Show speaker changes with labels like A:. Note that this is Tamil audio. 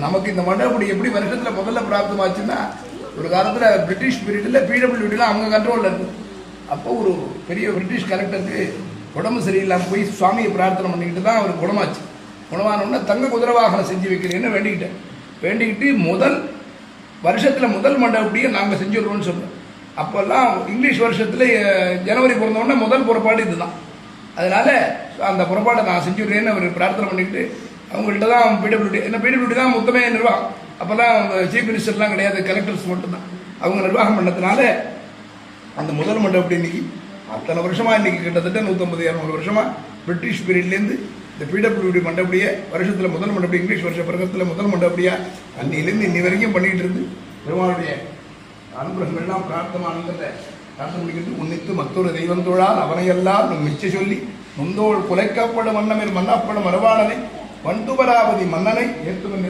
A: நமக்கு இந்த மண்டபப்படி எப்படி வருஷத்தில் முதல்ல பிராப்தமாச்சுன்னா, ஒரு காலத்தில் பிரிட்டிஷ் பீரியடில் பிடபிள்யூடிலாம் அவங்க கண்ட்ரோலில் இருக்குது. அப்போ ஒரு பெரிய பிரிட்டிஷ் கலெக்டருக்கு உடம்பு சரியில்லாமல் போய் சுவாமியை பிரார்த்தனை பண்ணிக்கிட்டு தான் அவர் குணமாச்சு. குணமானோடனே தங்க குதிரை வாகனம் செஞ்சு வைக்கிறேன்னு வேண்டிக்கிட்டு வருஷத்தில் முதல் மண்டபப்படியே நாங்கள் செஞ்சுடுறோம்னு சொன்னோம். அப்போல்லாம் இங்கிலீஷ் வருஷத்தில் ஜனவரி பிறந்தோடனே முதல் புறப்பாடு இதுதான். அதனால அந்த புறப்பாடை நான் செஞ்சுடுறேன்னு அவர் பிரார்த்தனை பண்ணிக்கிட்டு அவங்கள்ட்ட தான் பிடபிள்யூடி தான் மொத்தமே நிர்வாகம். அப்போல்லாம் சீஃப் மினிஸ்டர்லாம் கிடையாது, கலெக்டர்ஸ் மட்டும்தான் அவங்க நிர்வாகம் பண்ணதுனால அந்த முதல் மண்டபப்படி இன்னைக்கு அத்தனை வருஷமாக இன்னைக்கு கிட்டத்தட்ட 150-200 வருஷமாக பிரிட்டிஷ் பீரியட்லேருந்து இந்த பிடபிள்யூடி மண்டபடியை வருஷத்தில் முதல் மண்டபடி இங்கிலீஷ் வருஷ பிறகத்தில் முதல் மண்டபடியாக அன்னிலேருந்து இன்னி வரைக்கும் பண்ணிகிட்டு இருந்து பெருமாளுடைய அனுகிரகங்கள்லாம் பிரார்த்தமானதை பிரார்த்தனை பண்ணிக்கிட்டு உன்னித்து மற்றொரு தெய்வந்தோழால் அவனையெல்லாம் மிச்ச சொல்லி முந்தோள் குலைக்கப்படும் மன்னமில் மன்னப்படும் மரபாளனை வண்டுபராவதி மன்னனை ஏற்றுவன்